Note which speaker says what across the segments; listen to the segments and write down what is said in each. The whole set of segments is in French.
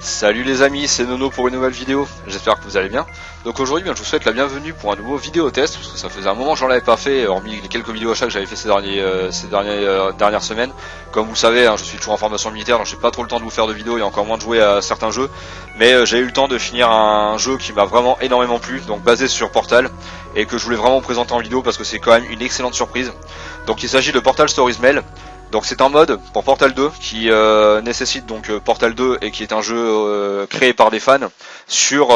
Speaker 1: Salut les amis, c'est Nono pour une nouvelle vidéo, j'espère que vous allez bien. Donc aujourd'hui je vous souhaite la bienvenue pour un nouveau vidéo test, parce que ça faisait un moment que j'en avais pas fait, hormis les quelques vidéos achats que j'avais fait ces dernières semaines. Comme vous le savez, je suis toujours en formation militaire, donc j'ai pas trop le temps de vous faire de vidéos et encore moins de jouer à certains jeux. Mais j'ai eu le temps de finir un jeu qui m'a vraiment énormément plu, donc basé sur Portal, et que je voulais vraiment présenter en vidéo parce que c'est quand même une excellente surprise. Donc il s'agit de Portal Stories Mail. Donc c'est un mode pour Portal 2 qui nécessite donc Portal 2 et qui est un jeu créé par des fans sur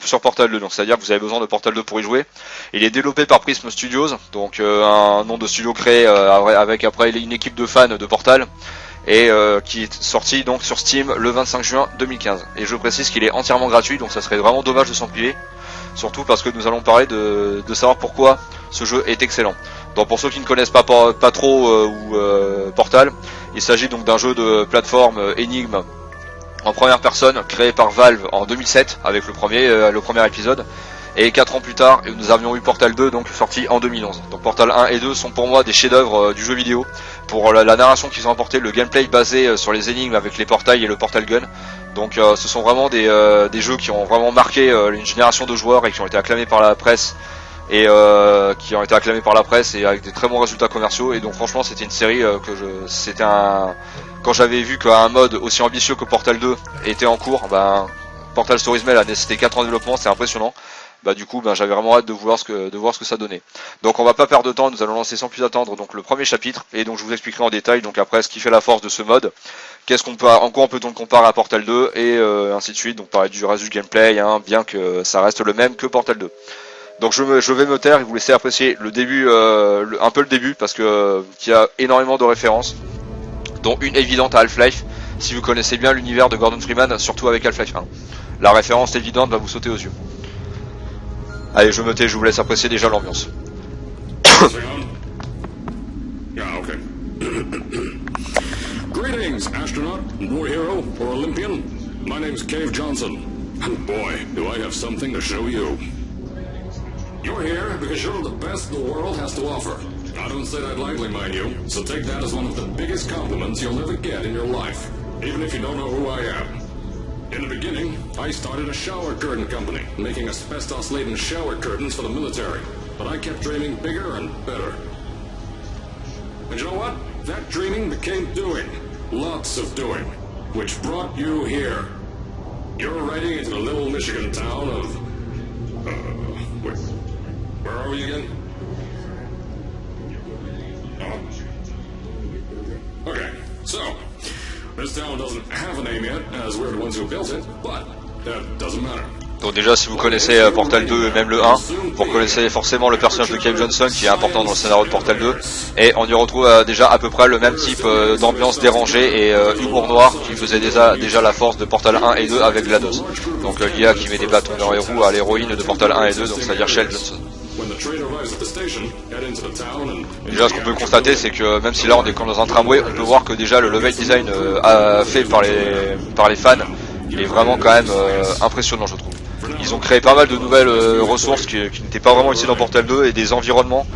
Speaker 1: sur Portal 2. Donc c'est-à-dire que vous avez besoin de Portal 2 pour y jouer. Il est développé par Prism Studios, donc un nom de studio créé avec après une équipe de fans de Portal et qui est sorti donc sur Steam le 25 juin 2015. Et je précise qu'il est entièrement gratuit, donc ça serait vraiment dommage de s'en priver. Surtout parce que nous allons parler de savoir pourquoi ce jeu est excellent. Donc pour ceux qui ne connaissent pas trop Portal, il s'agit donc d'un jeu de plateforme énigme en première personne créé par Valve en 2007 avec le premier épisode. Et 4 ans plus tard, nous avions eu Portal 2 donc sorti en 2011. Donc Portal 1 et 2 sont pour moi des chefs-d'œuvre du jeu vidéo pour la narration qu'ils ont apporté, le gameplay basé sur les énigmes avec les portails et le portal gun. Donc ce sont vraiment des jeux qui ont vraiment marqué une génération de joueurs et qui ont été acclamés par la presse et avec des très bons résultats commerciaux. Et donc franchement c'était une série quand j'avais vu qu'un mode aussi ambitieux que Portal 2 était en cours, Portal Stories Mail a nécessité 4 ans de développement, c'est impressionnant. Du coup j'avais vraiment hâte de voir ce que ça donnait. Donc on va pas perdre de temps, nous allons lancer sans plus attendre donc le premier chapitre et donc je vous expliquerai en détail donc après ce qui fait la force de ce mode, en quoi peut-on le comparer à Portal 2 et ainsi de suite. Donc parler du reste du gameplay, bien que ça reste le même que Portal 2. Donc je vais me taire et vous laisser apprécier le début, un peu le début parce que qu'il y a énormément de références, dont une évidente à Half-Life. Si vous connaissez bien l'univers de Gordon Freeman, surtout avec Half-Life 1, la référence évidente va vous sauter aux yeux. Allez, je me tais, je vous laisse apprécier déjà l'ambiance.
Speaker 2: Greetings, astronaut, war hero, or Olympian. My name's Cave Johnson. And boy, do I have something to show you. You're here because you're the best the world has to offer. I don't say that lightly, mind you, so take that as one of the biggest compliments you'll ever get in your life, even if you don't know who I am. In the beginning, I started a shower curtain company, making asbestos-laden shower curtains for the military, but I kept dreaming bigger and better. And you know what? That dreaming became doing. Lots of doing. Which brought you here. You're riding into the little Michigan town of... wait. Where are we again? Oh. Okay, so... This town doesn't have a name yet, as we're the ones who built it, but that doesn't matter.
Speaker 1: Donc déjà si vous connaissez Portal 2 et même le 1, vous connaissez forcément le personnage de Cave Johnson qui est important dans le scénario de Portal 2, et on y retrouve déjà à peu près le même type d'ambiance dérangée et humour noir qui faisait déjà la force de Portal 1 et 2 avec GLaDOS. Donc l'IA qui met des bâtons dans les roues à l'héroïne de Portal 1 et 2, donc c'est-à-dire Shell Johnson. Déjà ce qu'on peut constater c'est que même si là on est comme dans un tramway, on peut voir que déjà le level design fait par les fans est vraiment quand même impressionnant je trouve. Ils ont créé pas mal de nouvelles ressources qui n'étaient pas vraiment ici dans Portal 2 et des environnements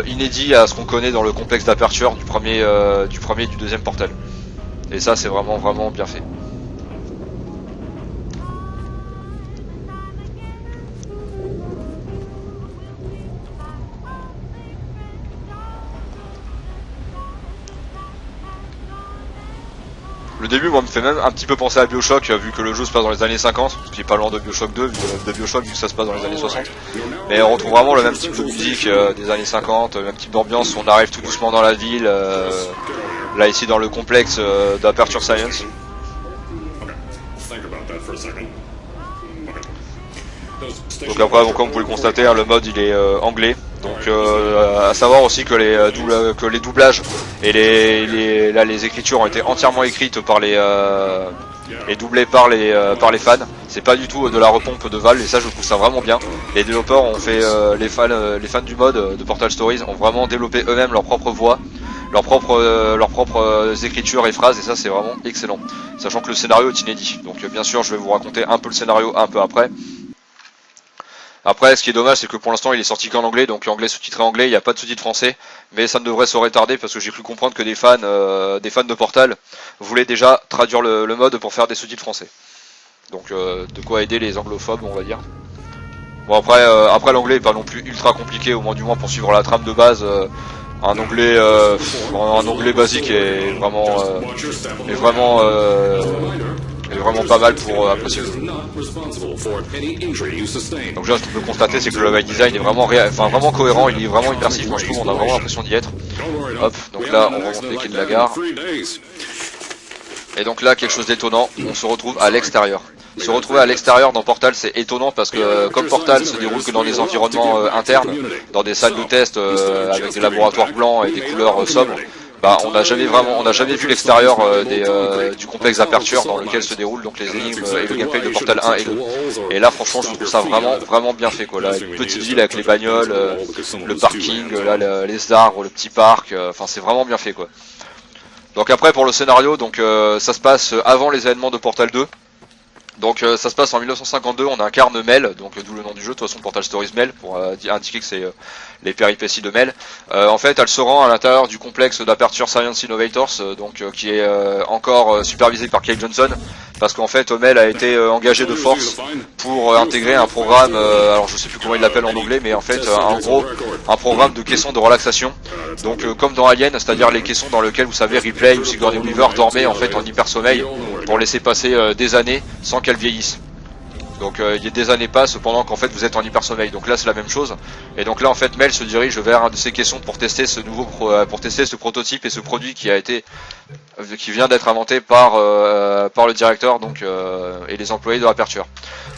Speaker 1: inédits à ce qu'on connaît dans le complexe d'aperture du premier et du deuxième Portal. Et ça c'est vraiment bien fait. Le début moi me fait même un petit peu penser à BioShock vu que le jeu se passe dans les années 50, ce qui est pas loin de BioShock 2, vu que ça se passe dans les années 60. Mais on retrouve vraiment le même type de musique des années 50, le même type d'ambiance, on arrive tout doucement dans la ville, là ici dans le complexe d'Aperture Science. Donc après comme vous pouvez le constater, le mode il est anglais. Donc à savoir aussi que les doublages et les écritures ont été entièrement écrites par et doublées par les fans. C'est pas du tout de la repompe de Valve et ça je trouve ça vraiment bien. Les développeurs ont fait les fans du mode de Portal Stories ont vraiment développé eux-mêmes leur propre voix, leurs propres écritures et phrases et ça c'est vraiment excellent. Sachant que le scénario est inédit. Donc bien sûr je vais vous raconter un peu le scénario un peu après. Après, ce qui est dommage, c'est que pour l'instant, il est sorti qu'en anglais, donc anglais sous-titré anglais, il n'y a pas de sous-titres français, mais ça ne devrait se retarder parce que j'ai cru comprendre que des fans de Portal voulaient déjà traduire le mode pour faire des sous-titres français. Donc de quoi aider les anglophobes, on va dire. Bon après l'anglais est pas non plus ultra compliqué, au moins du moins pour suivre la trame de base. Un anglais basique est vraiment pas mal pour apprécier. Donc déjà ce qu'on peut constater, c'est que le level design est vraiment cohérent, il est vraiment immersif, moi je trouve, on a vraiment l'impression d'y être. Hop, donc là on remonte les quais de la gare. Et donc là quelque chose d'étonnant, on se retrouve à l'extérieur. Se retrouver à l'extérieur dans Portal, c'est étonnant parce que comme Portal se déroule que dans des environnements internes, dans des salles de test avec des laboratoires blancs et des couleurs sobres, bah on n'a jamais vu l'extérieur du complexe d'aperture dans lequel se déroulent donc les énigmes et le gameplay de Portal 1 et 2. Et là franchement je trouve ça vraiment bien fait quoi. Là, une petite ville avec les bagnoles, le parking, là les arbres, le petit parc, enfin c'est vraiment bien fait quoi. Donc après pour le scénario, donc ça se passe avant les événements de Portal 2. Donc ça se passe en 1952, on incarne Mel, donc d'où le nom du jeu, de toute façon Portal Stories Mel, pour indiquer que c'est les péripéties de Mel. En fait, elle se rend à l'intérieur du complexe d'Aperture Science Innovators, qui est encore supervisé par Cave Johnson, parce qu'en fait Mel a été engagé de force pour intégrer un programme, alors je sais plus comment il l'appelle en anglais, mais en fait en gros un programme de caissons de relaxation, donc comme dans Alien, c'est-à-dire les caissons dans lesquels vous savez Ripley ou Sigourney Weaver dormaient en fait en hyper sommeil pour laisser passer des années sans qu'elles vieillissent. Donc il y a des années passent pendant qu'en fait vous êtes en hyper sommeil. Donc là c'est la même chose. Et donc là en fait Mel se dirige vers un de ces caissons pour tester ce prototype et ce produit qui vient d'être inventé par le directeur et les employés de l'Aperture.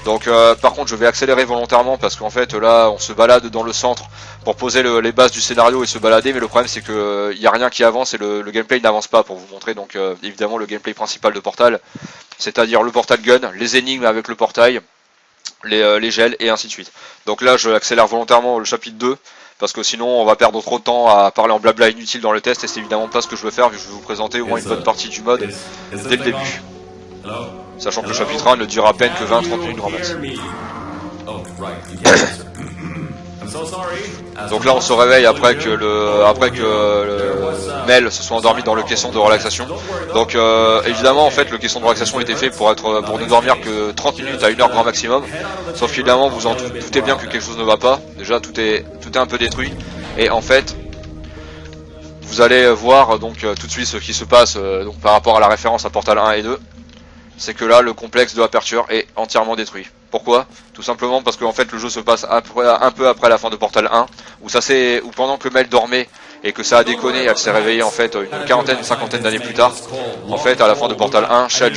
Speaker 1: Donc par contre je vais accélérer volontairement parce qu'en fait là on se balade dans le centre pour poser les bases du scénario et se balader, mais le problème c'est que il y a rien qui avance et le gameplay n'avance pas pour vous montrer donc évidemment le gameplay principal de Portal, c'est-à-dire le portal gun, les énigmes avec le portail, les gels et ainsi de suite. Donc là je accélère volontairement le chapitre 2 parce que sinon on va perdre trop de temps à parler en blabla inutile dans le test et c'est évidemment pas ce que je veux faire vu que je vais vous présenter au moins une bonne partie du mode dès le début. Sachant que le chapitre 1 ne dure à peine que 20-30 minutes grand max. Donc là on se réveille après que Mel se soit endormi dans le caisson de relaxation. Donc évidemment en fait le caisson de relaxation était fait pour ne dormir que 30 minutes à 1 heure grand maximum. Sauf qu'évidemment vous en doutez bien que quelque chose ne va pas. Déjà tout est un peu détruit. Et en fait vous allez voir donc tout de suite ce qui se passe donc par rapport à la référence à Portal 1 et 2. C'est que là le complexe de l'Aperture est entièrement détruit. Pourquoi? Tout simplement parce que en fait le jeu se passe un peu après la fin de Portal 1, où pendant que Mel dormait et que ça a déconné, elle s'est réveillée en fait une cinquantaine d'années plus tard. En fait à la fin de Portal 1, Shell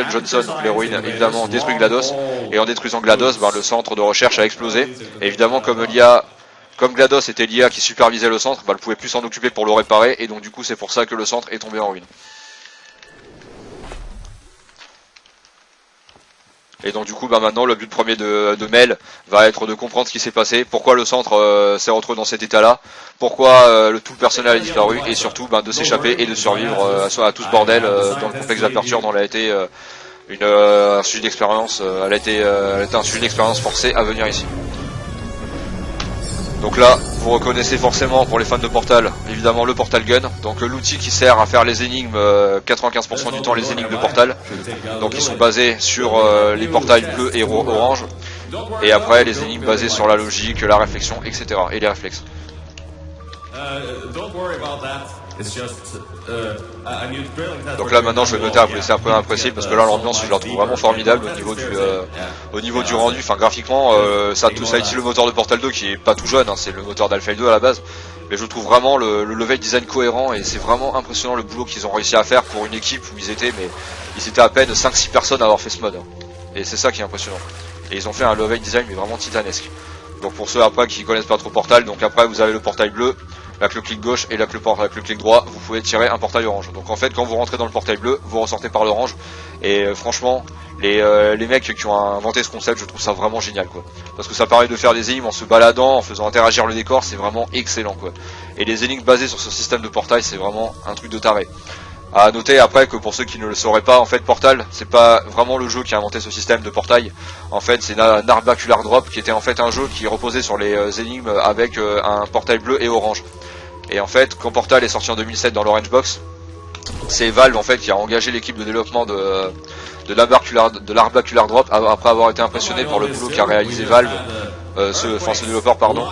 Speaker 1: Johnson, l'héroïne évidemment détruit GLaDOS, et en détruisant GLaDOS, le centre de recherche a explosé. Et évidemment comme GLaDOS était l'IA qui supervisait le centre, elle pouvait plus s'en occuper pour le réparer, et donc du coup c'est pour ça que le centre est tombé en ruine. Et donc du coup maintenant le but premier de Mel va être de comprendre ce qui s'est passé, pourquoi le centre s'est retrouvé dans cet état là, pourquoi tout le personnel a disparu, et surtout de s'échapper et de survivre à tout ce bordel dans le complexe d'Aperture dont elle a été un sujet d'expérience, elle a été un sujet d'expérience forcée à venir ici. Donc là, vous reconnaissez forcément pour les fans de Portal, évidemment le Portal Gun, donc l'outil qui sert à faire les énigmes, 95% du temps les énigmes de Portal, donc ils sont basés sur les portails bleus et orange, et après les énigmes basées sur la logique, la réflexion, etc. et les réflexes. Donc là maintenant je vais noter à vous laisser un peu impressionné parce que là l'ambiance je la trouve vraiment formidable au niveau du rendu, enfin graphiquement ça utilise le moteur de Portal 2 qui est pas tout jeune, c'est le moteur d'Half-Life 2 à la base, mais je trouve vraiment le level design cohérent et c'est vraiment impressionnant le boulot qu'ils ont réussi à faire pour une équipe où ils étaient à peine 5-6 personnes à avoir fait ce mode, et c'est ça qui est impressionnant, et ils ont fait un level design mais vraiment titanesque. Donc pour ceux après qui connaissent pas trop Portal, donc après vous avez le portail bleu, avec le clic gauche et avec le clic droit, vous pouvez tirer un portail orange. Donc en fait quand vous rentrez dans le portail bleu, vous ressortez par l'orange, et franchement les mecs qui ont inventé ce concept, je trouve ça vraiment génial quoi. Parce que ça permet de faire des énigmes en se baladant, en faisant interagir le décor, c'est vraiment excellent quoi. Et les énigmes basées sur ce système de portail, c'est vraiment un truc de taré. À noter après que pour ceux qui ne le sauraient pas, en fait Portal c'est pas vraiment le jeu qui a inventé ce système de portail. En fait c'est Narbacular Drop qui était en fait un jeu qui reposait sur les énigmes avec un portail bleu et orange. Et en fait quand Portal est sorti en 2007 dans l'Orange Box, c'est Valve en fait qui a engagé l'équipe de développement de de l'arbaculaire drop après avoir été impressionné par le boulot qu'a réalisé Valve, ce développeur pardon,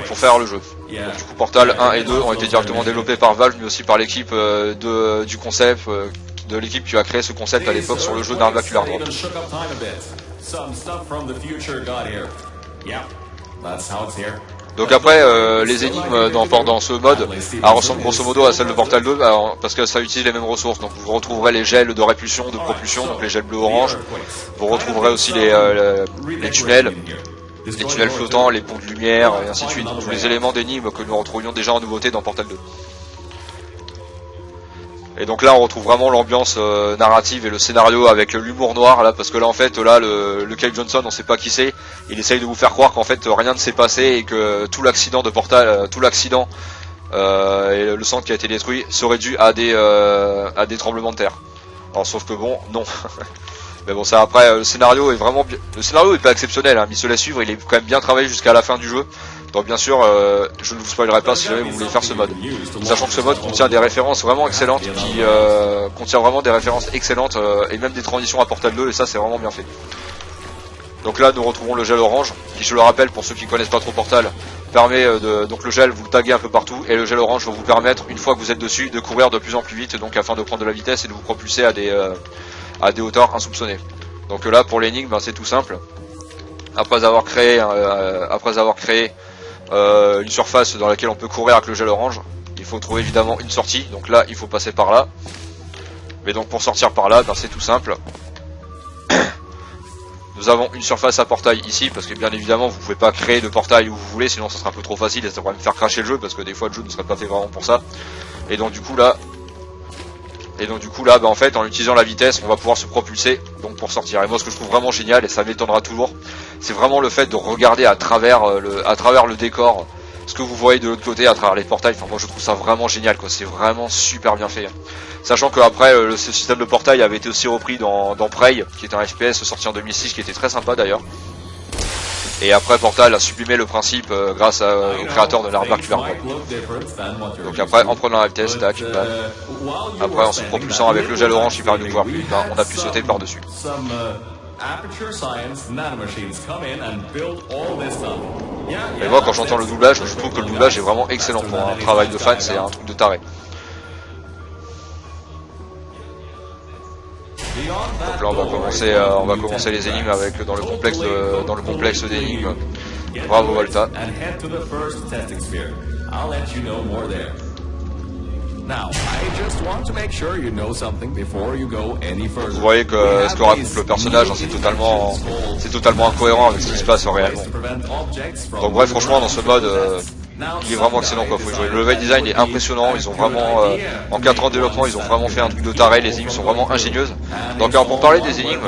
Speaker 1: pour faire le jeu. Donc, du coup Portal 1 et 2 ont été directement développés par Valve, mais aussi par l'équipe du concept, de l'équipe qui a créé ce concept à l'époque sur le jeu d'arbaculaire drop. Donc après les énigmes dans ce mode ressemblent grosso modo à celles de Portal 2 parce que ça utilise les mêmes ressources. Donc vous retrouverez les gels de répulsion, de propulsion, donc les gels bleu-orange. Vous retrouverez aussi les tunnels flottants, les ponts de lumière et ainsi de suite. Tous les éléments d'énigmes que nous retrouvions déjà en nouveauté dans Portal 2. Et donc là on retrouve vraiment l'ambiance narrative et le scénario avec l'humour noir là, parce que là en fait là le Cave Johnson on sait pas qui c'est, il essaye de vous faire croire qu'en fait rien ne s'est passé et que tout l'accident de Portal, et le centre qui a été détruit serait dû à des tremblements de terre. Alors sauf que bon, non. Mais bon ça après le scénario est vraiment bien. Le scénario est pas exceptionnel, hein, mais il se laisse suivre, il est quand même bien travaillé jusqu'à la fin du jeu. Donc bien sûr, je ne vous spoilerai pas si jamais vous voulez faire ce mode. Sachant que ce mode contient des références vraiment excellentes, contient vraiment des références excellentes et même des transitions à Portal 2, et ça c'est vraiment bien fait. Donc là nous retrouvons le gel orange, qui je le rappelle pour ceux qui connaissent pas trop Portal, permet donc le gel vous le taguez un peu partout, et le gel orange va vous permettre, une fois que vous êtes dessus, de courir de plus en plus vite, donc afin de prendre de la vitesse et de vous propulser à des hauteurs insoupçonnées. Donc là pour l'énigme c'est tout simple. Après avoir créé une surface dans laquelle on peut courir avec le gel orange, il faut trouver évidemment une sortie, donc là il faut passer par là. Mais donc pour sortir par là, c'est tout simple. Nous avons une surface à portail ici, parce que bien évidemment vous pouvez pas créer de portail où vous voulez, sinon ça sera un peu trop facile et ça pourrait me faire cracher le jeu, parce que des fois le jeu ne serait pas fait vraiment pour ça. Et donc du coup là en fait en utilisant la vitesse on va pouvoir se propulser donc pour sortir. Et moi ce que je trouve vraiment génial, et ça m'étonnera toujours, c'est vraiment le fait de regarder à travers le décor ce que vous voyez de l'autre côté à travers les portails. Enfin moi je trouve ça vraiment génial quoi, c'est vraiment super bien fait. Sachant que après ce système de portail avait été aussi repris dans Prey, qui est un FPS sorti en 2006 qui était très sympa d'ailleurs. Et après Portal a supprimé le principe grâce au créateur de l'arbaculaire drop. Donc après en prenant la vitesse, tac, bam. Après en se propulsant avec le gel orange qui permet de pouvoir plus vite, on a pu sauter par dessus. Et moi quand j'entends le doublage, je trouve que le doublage est vraiment excellent. Pour un travail de fan, c'est un truc de taré. Donc là on va commencer les énigmes avec dans le complexe d'énigmes. Bravo Volta. Vous voyez que ce que raconte le personnage, c'est totalement incohérent avec ce qui se passe réellement. Donc bref, franchement dans ce mode il est vraiment excellent quoi, faut jouer. Le level design est impressionnant, ils ont vraiment en 4 ans de développement ils ont vraiment fait un truc de taré, les énigmes sont vraiment ingénieuses. Donc pour parler des énigmes,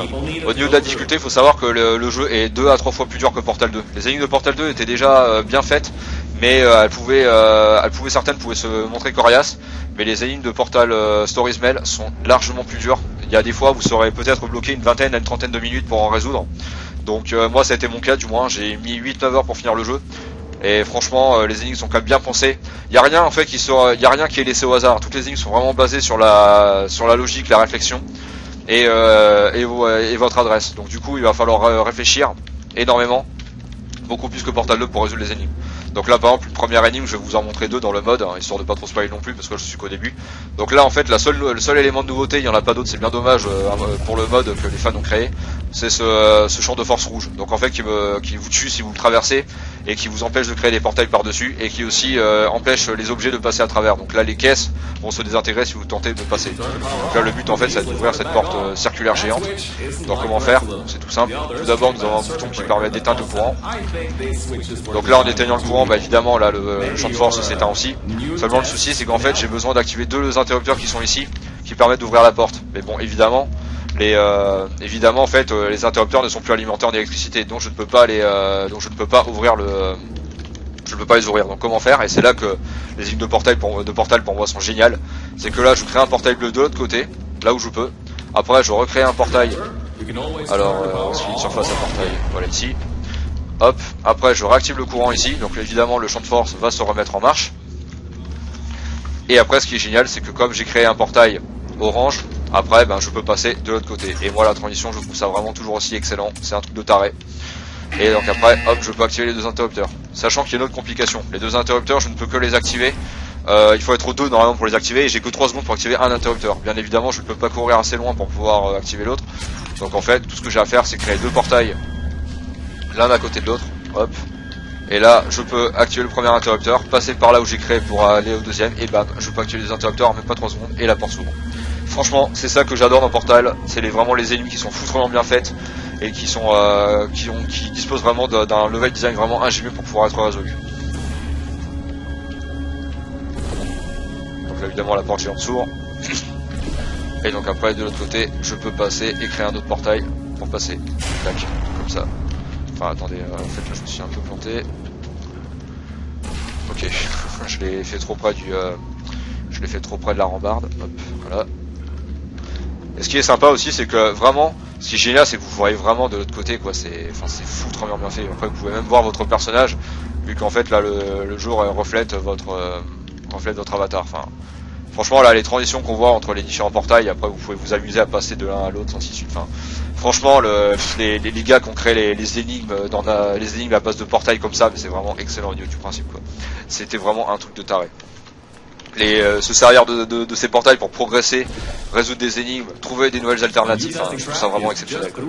Speaker 1: au niveau de la difficulté, il faut savoir que le jeu est 2 à 3 fois plus dur que Portal 2. Les énigmes de Portal 2 étaient déjà bien faites, mais certaines pouvaient se montrer coriaces, mais les énigmes de Portal Stories Mail sont largement plus dures. Il y a des fois vous serez peut-être bloqué une vingtaine à une trentaine de minutes pour en résoudre. Donc moi ça a été mon cas du moins, j'ai mis 8-9 heures pour finir le jeu. Et franchement, les énigmes sont quand même bien pensées. Il y a rien en fait qui est laissé au hasard. Toutes les énigmes sont vraiment basées sur la logique, la réflexion et votre adresse. Donc du coup, il va falloir réfléchir énormément, beaucoup plus que Portal 2 pour résoudre les énigmes. Donc là par exemple une première énigme, je vais vous en montrer deux dans le mode, histoire de pas trop spoiler non plus parce que je suis qu'au début. Donc là en fait le seul élément de nouveauté, il n'y en a pas d'autre, c'est bien dommage pour le mode que les fans ont créé, c'est ce champ de force rouge. Donc en fait qui vous tue si vous le traversez et qui vous empêche de créer des portails par dessus et qui aussi empêche les objets de passer à travers. Donc là les caisses vont se désintégrer si vous tentez de passer. Donc là le but en fait c'est d'ouvrir cette porte circulaire géante. Donc comment faire? C'est tout simple. Tout d'abord nous avons un bouton qui permet d'éteindre le courant. Donc là en éteignant le courant, évidemment là le champ de force s'éteint aussi. Seulement le souci c'est qu'en fait j'ai besoin d'activer deux interrupteurs qui sont ici, qui permettent d'ouvrir la porte. Mais bon évidemment en fait les interrupteurs ne sont plus alimentés en électricité, donc je ne peux pas les ouvrir. Donc comment faire? Et c'est là que les énigmes de portal pour moi sont géniales. C'est que là je crée un portail bleu de l'autre côté, là où je peux. Après je recrée un portail. Alors ensuite une surface à portail, voilà ici. Hop, après je réactive le courant ici, donc évidemment le champ de force va se remettre en marche. Et après ce qui est génial c'est que comme j'ai créé un portail orange, après ben, je peux passer de l'autre côté. Et moi la transition je trouve ça vraiment toujours aussi excellent, c'est un truc de taré. Et donc après hop je peux activer les deux interrupteurs. Sachant qu'il y a une autre complication, les deux interrupteurs je ne peux que les activer, il faut être 2 normalement pour les activer et j'ai que 3 secondes pour activer un interrupteur. Bien évidemment je ne peux pas courir assez loin pour pouvoir activer l'autre. Donc en fait tout ce que j'ai à faire c'est créer 2 portails l'un à côté de l'autre, hop. Et là je peux activer le premier interrupteur, passer par là où j'ai créé pour aller au deuxième et bam je peux activer les interrupteurs en même pas 3 secondes et la porte s'ouvre. Franchement c'est ça que j'adore dans Portal, c'est vraiment les ennemis qui sont foutrement bien faites et qui sont qui disposent vraiment d'un level design vraiment ingénieux pour pouvoir être résolu. Donc là évidemment la porte géante s'ouvre. Et donc après de l'autre côté je peux passer et créer un autre portail pour passer. Tac, comme ça. Enfin attendez, en fait là je me suis un peu planté. Ok, je l'ai fait trop près du je l'ai fait trop près de la rambarde. Hop, voilà. Et ce qui est sympa aussi c'est que vraiment ce qui est génial c'est que vous voyez vraiment de l'autre côté quoi, c'est foutrement bien fait. Après vous pouvez même voir votre personnage vu qu'en fait là le jeu reflète votre avatar. Enfin franchement là les transitions qu'on voit entre les différents portails, après vous pouvez vous amuser à passer de l'un à l'autre ainsi de suite. Enfin franchement les gars qui ont créé les énigmes les énigmes à base de portails comme ça, c'est vraiment excellent au niveau du principe quoi. C'était vraiment un truc de taré. Se servir de ces portails pour progresser, résoudre des énigmes, trouver des nouvelles alternatives, je trouve ça vraiment exceptionnel quoi.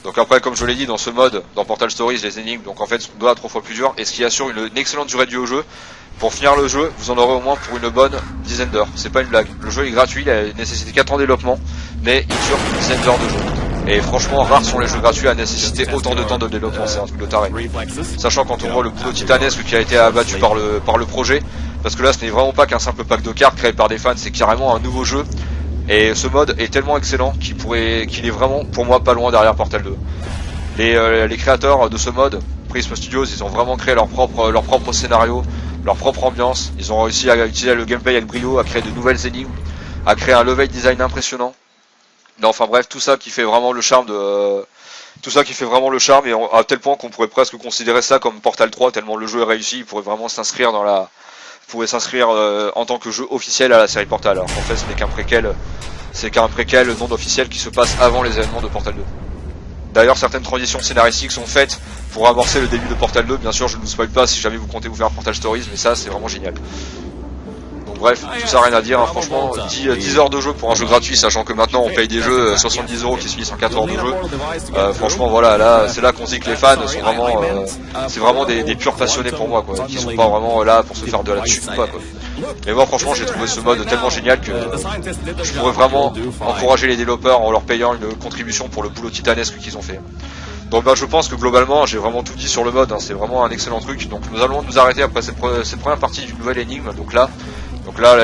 Speaker 1: Donc après comme je l'ai dit dans ce mode, dans Portal Stories, les énigmes donc en fait sont 2 à 3 fois plus dures et ce qui assure une excellente durée de vie au jeu. Pour finir le jeu, vous en aurez au moins pour une bonne dizaine d'heures, c'est pas une blague. Le jeu est gratuit, il a nécessité 4 ans de développement, mais il dure une dizaine d'heures de jeu. Et franchement, rares sont les jeux gratuits à nécessiter autant de temps de développement, c'est un truc de taré. Sachant quand on voit le boulot titanesque qui a été abattu par le projet, parce que là ce n'est vraiment pas qu'un simple pack de cartes créé par des fans, c'est carrément un nouveau jeu. Et ce mode est tellement excellent qu'il est vraiment pour moi pas loin derrière Portal 2. Les créateurs de ce mode, Prism Studios, ils ont vraiment créé leur propre scénario, leur propre ambiance, ils ont réussi à utiliser le gameplay avec brio, à créer de nouvelles énigmes, à créer un level design impressionnant. Non, enfin bref, tout ça qui fait vraiment le charme et à tel point qu'on pourrait presque considérer ça comme Portal 3 tellement le jeu est réussi, il pourrait vraiment s'inscrire en tant que jeu officiel à la série Portal. Alors qu'en fait ce n'est qu'un préquel non officiel qui se passe avant les événements de Portal 2. D'ailleurs certaines transitions scénaristiques sont faites pour amorcer le début de Portal 2, bien sûr je ne vous spoil pas si jamais vous comptez vous faire Portal Stories, mais ça c'est vraiment génial. Donc bref, tout ça rien à dire, hein. Franchement 10 heures de jeu pour un jeu gratuit, sachant que maintenant on paye des jeux 70 € qui se finissent en 4 heures de jeu. Franchement voilà, là c'est là qu'on se dit que les fans sont vraiment c'est vraiment des purs passionnés pour moi quoi, qui sont pas vraiment là pour se faire de la thune ou pas quoi. Mais moi franchement j'ai trouvé ce mode tellement génial que je pourrais vraiment encourager les développeurs en leur payant une contribution pour le boulot titanesque qu'ils ont fait. Donc je pense que globalement j'ai vraiment tout dit sur le mode, hein. C'est vraiment un excellent truc. Donc nous allons nous arrêter après cette première partie d'une nouvelle énigme. Donc là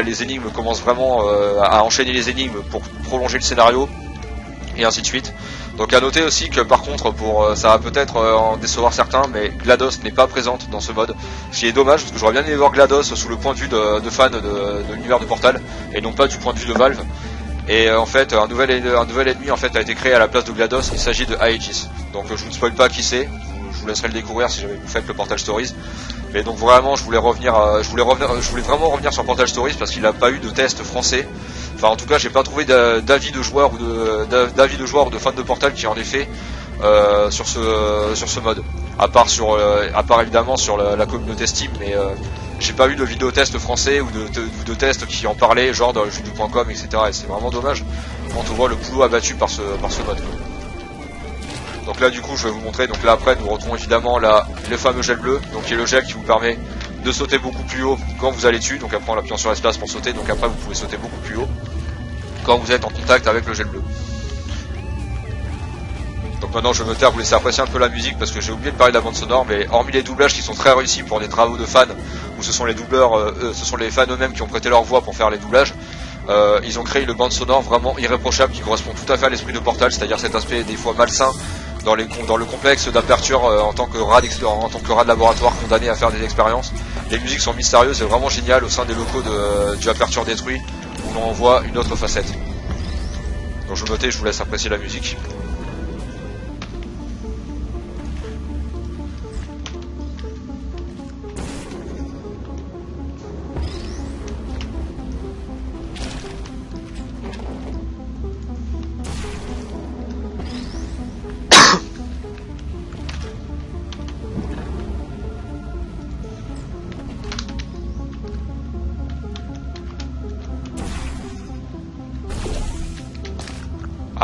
Speaker 1: les énigmes commencent vraiment à enchaîner les énigmes pour prolonger le scénario et ainsi de suite. Donc à noter aussi que par contre ça va peut-être en décevoir certains, mais GLaDOS n'est pas présente dans ce mode, ce qui est dommage parce que j'aurais bien aimé voir GLaDOS sous le point de vue de fans de l'univers de Portal et non pas du point de vue de Valve. Et en fait un nouvel ennemi en fait a été créé à la place de GLaDOS, il s'agit de Aegis. Donc je ne spoil pas qui c'est, je vous laisserai le découvrir si jamais vous faites le Portal Stories. Mais donc vraiment je voulais vraiment revenir sur Portal Stories parce qu'il n'a pas eu de test français. Enfin en tout cas j'ai pas trouvé d'avis de joueurs ou de fans de Portal qui en ait fait sur ce mode. À part évidemment sur la communauté Steam, mais j'ai pas eu de vidéo test français ou de tests qui en parlaient, genre dans le jeu.com, etc. Et c'est vraiment dommage quand on voit le boulot abattu par ce mode. Donc là du coup je vais vous montrer, donc là après nous retrouvons évidemment le fameux gel bleu, donc qui est le gel qui vous permet de sauter beaucoup plus haut quand vous allez dessus, donc après en appuyant sur espace pour sauter, donc après vous pouvez sauter beaucoup plus haut quand vous êtes en contact avec le gel bleu. Donc maintenant je vais me taire, vous laisser apprécier un peu la musique parce que j'ai oublié de parler de la bande sonore, mais hormis les doublages qui sont très réussis pour des travaux de fans, où ce sont les doubleurs, ce sont les fans eux-mêmes qui ont prêté leur voix pour faire les doublages, ils ont créé une bande sonore vraiment irréprochable qui correspond tout à fait à l'esprit de Portal, c'est-à-dire cet aspect des fois malsain dans le complexe d'Aperture en tant que rat de laboratoire condamné à faire des expériences. Les musiques sont mystérieuses et vraiment géniales au sein des locaux du Aperture détruit où l'on voit une autre facette. Donc je notais, je vous laisse apprécier la musique.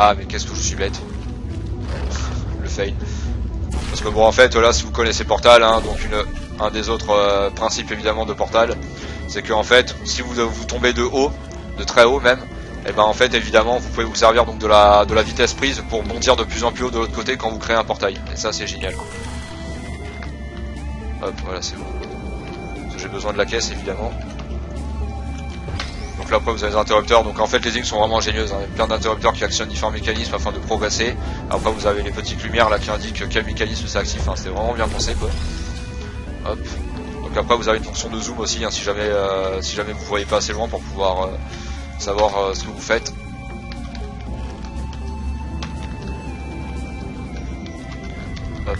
Speaker 1: Ah mais qu'est-ce que je suis bête. Le fail. Parce que bon en fait là si vous connaissez Portal, hein, donc un des autres principes évidemment de Portal, c'est que en fait si vous tombez de haut, de très haut même, et ben en fait évidemment vous pouvez vous servir donc de la vitesse prise pour bondir de plus en plus haut de l'autre côté quand vous créez un portail. Et ça c'est génial. Hop, voilà c'est bon. J'ai besoin de la caisse évidemment. Donc là après vous avez les interrupteurs, donc en fait les lignes sont vraiment ingénieuses, hein. Il y a plein d'interrupteurs qui actionnent différents mécanismes afin de progresser. Après vous avez les petites lumières là qui indiquent quel mécanisme c'est actif, hein. C'est vraiment bien pensé quoi. Hop. Donc après vous avez une fonction de zoom aussi, hein, si jamais vous voyez pas assez loin pour pouvoir savoir ce que vous faites. Hop.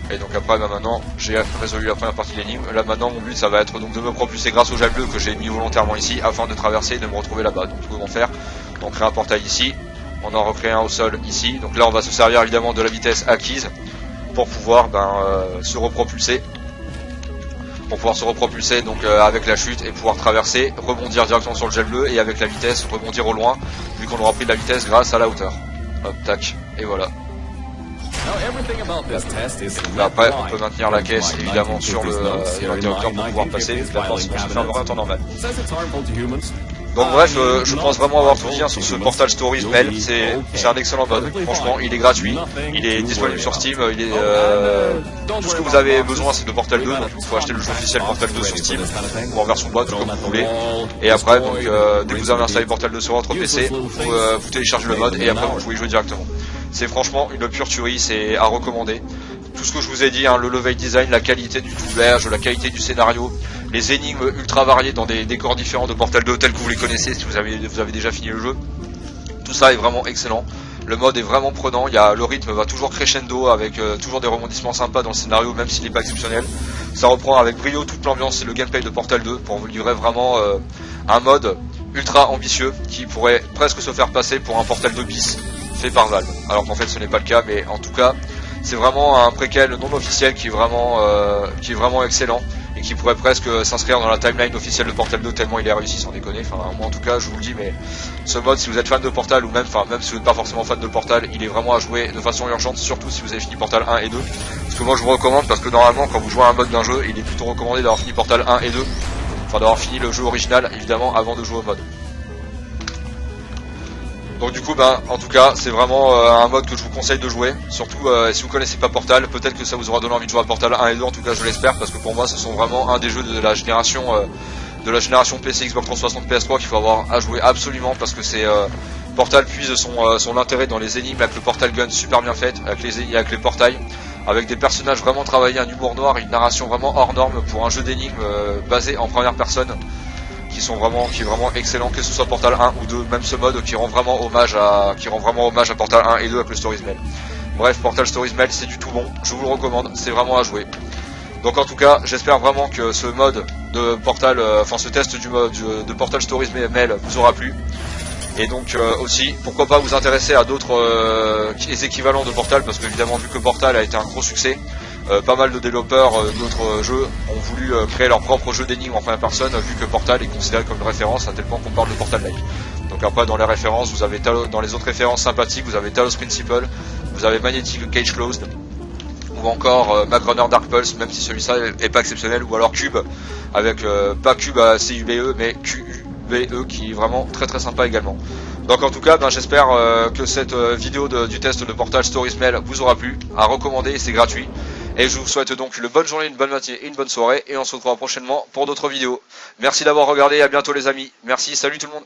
Speaker 1: Et donc après bah maintenant j'ai résolu la première partie de l'énigme. Là maintenant mon but ça va être donc de me propulser grâce au gel bleu que j'ai mis volontairement ici afin de traverser et de me retrouver là-bas. Donc comment faire? On crée un portail ici, on en recrée un au sol ici. Donc là on va se servir évidemment de la vitesse acquise pour pouvoir se repropulser. Donc avec la chute et pouvoir traverser, rebondir directement sur le gel bleu et avec la vitesse rebondir au loin vu qu'on aura pris de la vitesse grâce à la hauteur. Hop tac et voilà. Là, après on peut maintenir la caisse évidemment sur l'interrupteur pour pouvoir passer, sinon ça fermerait en temps normal. Donc bref, je pense vraiment avoir tout dit hein, sur ce Portal Stories Mail. C'est un excellent mode, franchement il est gratuit, il est disponible sur Steam, il est tout ce que vous avez besoin c'est de Portal 2, donc il faut acheter le jeu officiel Portal 2 sur Steam, ou en version mode comme vous voulez. Et après donc dès que vous avez installé Portal 2 sur votre PC, vous téléchargez le mode et après vous pouvez y jouer directement. C'est franchement une pure tuerie, c'est à recommander. Tout ce que je vous ai dit, hein, le level design, la qualité du doublage, la qualité du scénario, les énigmes ultra variées dans des décors différents de Portal 2 tels que vous les connaissez si vous avez déjà fini le jeu. Tout ça est vraiment excellent. Le mode est vraiment prenant, le rythme va toujours crescendo avec toujours des rebondissements sympas dans le scénario même s'il n'est pas exceptionnel. Ça reprend avec brio toute l'ambiance et le gameplay de Portal 2 pour vous livrer vraiment un mode ultra ambitieux qui pourrait presque se faire passer pour un Portal 2 bis fait par Valve. Alors qu'en fait ce n'est pas le cas, mais en tout cas c'est vraiment un préquel non officiel qui est vraiment excellent et qui pourrait presque s'inscrire dans la timeline officielle de Portal 2 tellement il est réussi sans déconner. Enfin moi en tout cas je vous le dis, mais ce mode si vous êtes fan de Portal ou même si vous n'êtes pas forcément fan de Portal, il est vraiment à jouer de façon urgente, surtout si vous avez fini Portal 1 et 2. Parce que moi je vous recommande, parce que normalement quand vous jouez à un mode d'un jeu, il est plutôt recommandé d'avoir fini Portal 1 et 2, enfin d'avoir fini le jeu original évidemment avant de jouer au mode. Donc du coup en tout cas c'est vraiment un mode que je vous conseille de jouer, surtout si vous connaissez pas Portal, peut-être que ça vous aura donné envie de jouer à Portal 1 et 2, en tout cas je l'espère, parce que pour moi ce sont vraiment un des jeux de la génération PC, Xbox 360, PS3 qu'il faut avoir à jouer absolument, parce que c'est Portal puise son intérêt dans les énigmes avec le Portal Gun super bien faite, avec les portails, avec des personnages vraiment travaillés, un humour noir, une narration vraiment hors norme pour un jeu d'énigmes basé en première personne. Qui est vraiment excellent, que ce soit Portal 1 ou 2, même ce mode qui rend vraiment hommage à Portal 1 et 2 avec le Stories Mail. Bref, Portal Stories Mail c'est du tout bon, je vous le recommande, c'est vraiment à jouer. Donc en tout cas, j'espère vraiment que ce mode de Portal, ce test du mode de Portal Stories Mail vous aura plu. Et donc aussi, pourquoi pas vous intéresser à d'autres équivalents de Portal, parce que évidemment vu que Portal a été un gros succès, pas mal de développeurs d'autres jeux ont voulu créer leur propre jeu d'énigmes en première personne, vu que Portal est considéré comme une référence à tel point qu'on parle de Portal Live. Donc après dans les références, vous avez dans les autres références sympathiques, vous avez Talos Principle, vous avez Magnetic Cage Closed, ou encore Macrunner Dark Pulse, même si celui-là est pas exceptionnel, ou alors Cube, avec pas Cube à CUBE, mais QUBE qui est vraiment très très sympa également. Donc en tout cas, j'espère que cette vidéo du test de Portal Stories Mail vous aura plu, à recommander, c'est gratuit. Et je vous souhaite donc une bonne journée, une bonne matinée et une bonne soirée. Et on se retrouvera prochainement pour d'autres vidéos. Merci d'avoir regardé, à bientôt les amis. Merci, salut tout le monde.